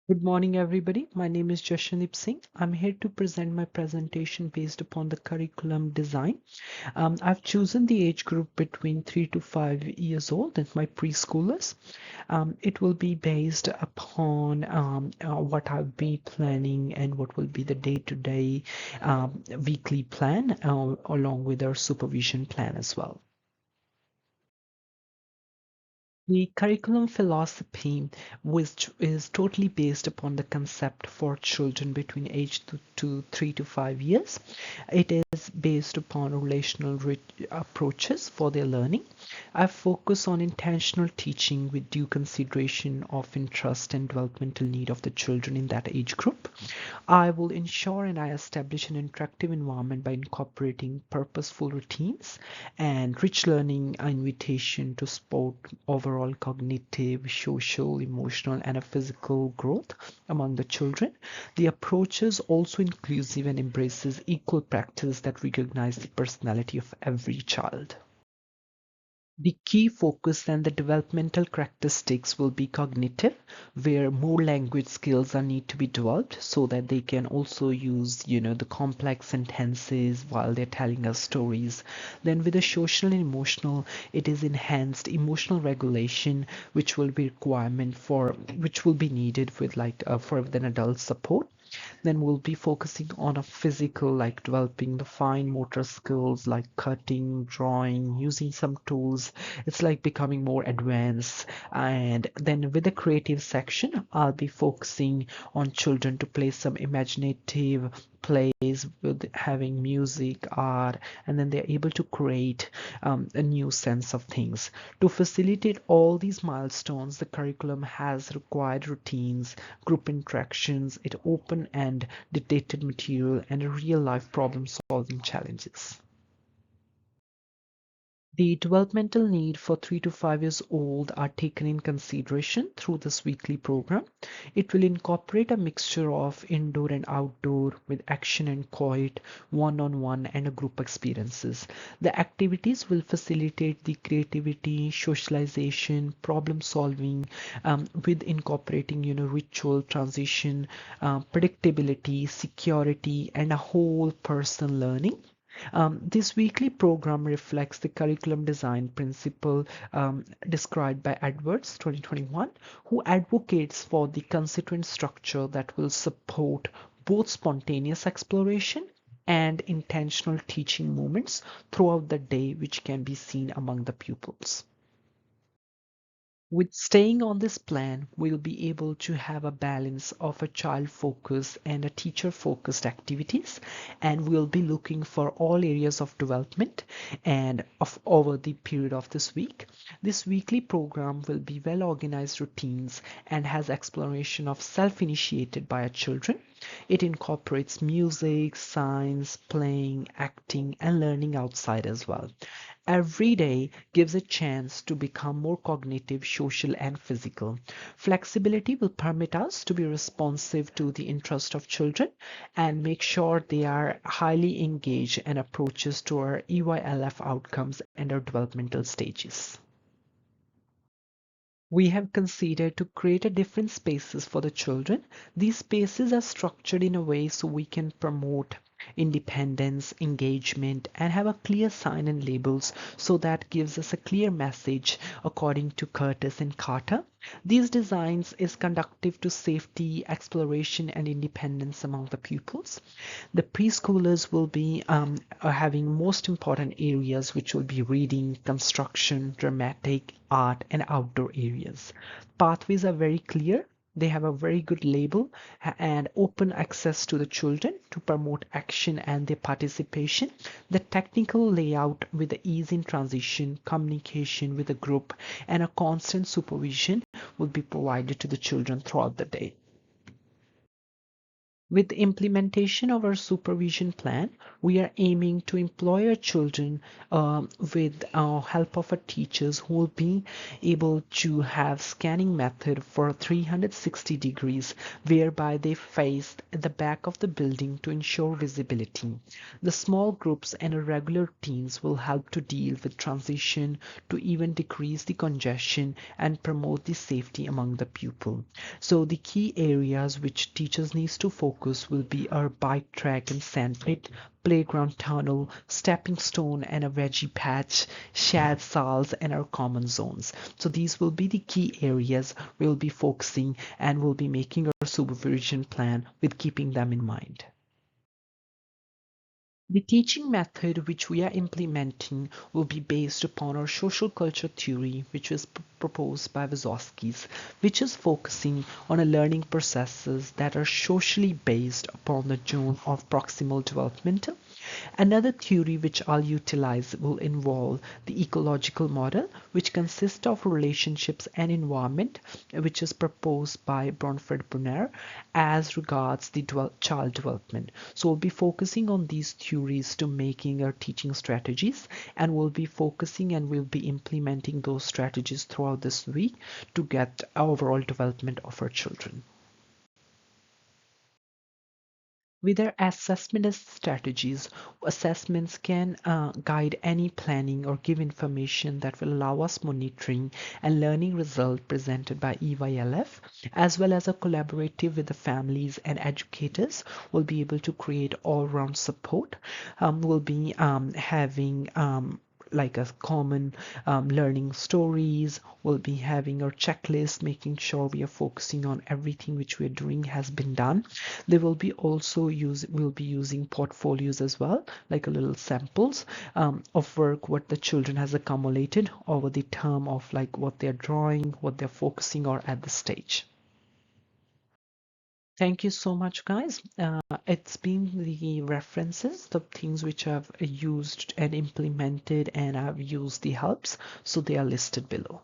Good morning, everybody. My name is Jashandeep Singh. I'm here to present my presentation based upon the curriculum design. I've chosen the age group between 3 to 5 years old and my preschoolers. It will be based upon what I'll be planning and what will be the day-to-day weekly plan along with our supervision plan as well. The curriculum philosophy, which is totally based upon the concept for children between age to 3 to 5 years. It is based upon relational approaches for their learning. I focus on intentional teaching with due consideration of interest and developmental need of the children in that age group. I will ensure and I establish an interactive environment by incorporating purposeful routines and rich learning invitation to support overall cognitive, social, emotional, and a physical growth among the children. The approach is also inclusive and embraces equal practice that recognize the personality of every child. The key focus and the developmental characteristics will be cognitive, where more language skills are need to be developed so that they can also use, the complex sentences while they're telling us stories. Then with the social and emotional, it is enhanced emotional regulation, which will be which will be needed with like for an adult support. Then we'll be focusing on a physical, like developing the fine motor skills like cutting, drawing, using some tools. It's like becoming more advanced. And then with the creative section, I'll be focusing on children to play some imaginative plays with having music, art, and then they're able to create a new sense of things. To facilitate all these milestones, the curriculum has required routines, group interactions, it open and dictated material, and real life problem solving challenges. The developmental need for 3 to 5 years old are taken in consideration through this weekly program. It will incorporate a mixture of indoor and outdoor with action and quiet, one-on-one and a group experiences. The activities will facilitate the creativity, socialization, problem solving with incorporating, ritual transition, predictability, security, and a whole person learning. This weekly program reflects the curriculum design principle described by Edwards 2021, who advocates for the constituent structure that will support both spontaneous exploration and intentional teaching moments throughout the day, which can be seen among the pupils. With staying on this plan, we'll be able to have a balance of a child focused and a teacher focused activities, and we'll be looking for all areas of development and of over the period of this week. This weekly program will be well organized routines and has exploration of self-initiated by our children. It incorporates music, science, playing, acting, and learning outside as well. Every day gives a chance to become more cognitive, social, and physical. Flexibility will permit us to be responsive to the interest of children and make sure they are highly engaged and approaches to our EYLF outcomes and our developmental stages. We have considered to create a different spaces for the children. These spaces are structured in a way so we can promote independence, engagement, and have a clear sign and labels so that gives us a clear message according to Curtis and Carter. These designs is conducive to safety, exploration, and independence among the pupils. The preschoolers will be having most important areas, which will be reading, construction, dramatic, art, and outdoor areas. Pathways are very clear. They have a very good label and open access to the children to promote action and their participation. The technical layout with the ease in transition, communication with the group, and a constant supervision will be provided to the children throughout the day. With the implementation of our supervision plan, we are aiming to employ our children with help of our teachers who will be able to have scanning method for 360 degrees, whereby they face the back of the building to ensure visibility. The small groups and irregular routines will help to deal with transition to even decrease the congestion and promote the safety among the pupil. So the key areas which teachers needs to focus will be our bike track and sandpit, playground tunnel, stepping stone and a veggie patch, shared sals and our common zones. So these will be the key areas we'll be focusing and we'll be making our supervision plan with keeping them in mind. The teaching method which we are implementing will be based upon our social culture theory, which was proposed by Vygotsky, which is focusing on a learning processes that are socially based upon the zone of proximal development. Another theory which I'll utilize will involve the ecological model, which consists of relationships and environment, which is proposed by Bronford Brunner as regards the child development. So we'll be focusing on these theories to making our teaching strategies, and we'll be focusing and we'll be implementing those strategies throughout this week to get overall development of our children. With our assessment strategies, assessments can guide any planning or give information that will allow us monitoring and learning result presented by EYLF, as well as a collaborative with the families and educators will be able to create all-round support. We'll be having like a common learning stories. We'll be having our checklist, making sure we are focusing on everything which we're doing has been done. They will be also we'll be using portfolios as well, like a little samples of work what the children has accumulated over the term of like what they're drawing, what they're focusing on at the stage. Thank you so much, guys. It's been the references, the things which I've used and implemented, and I've used the helps, so they are listed below.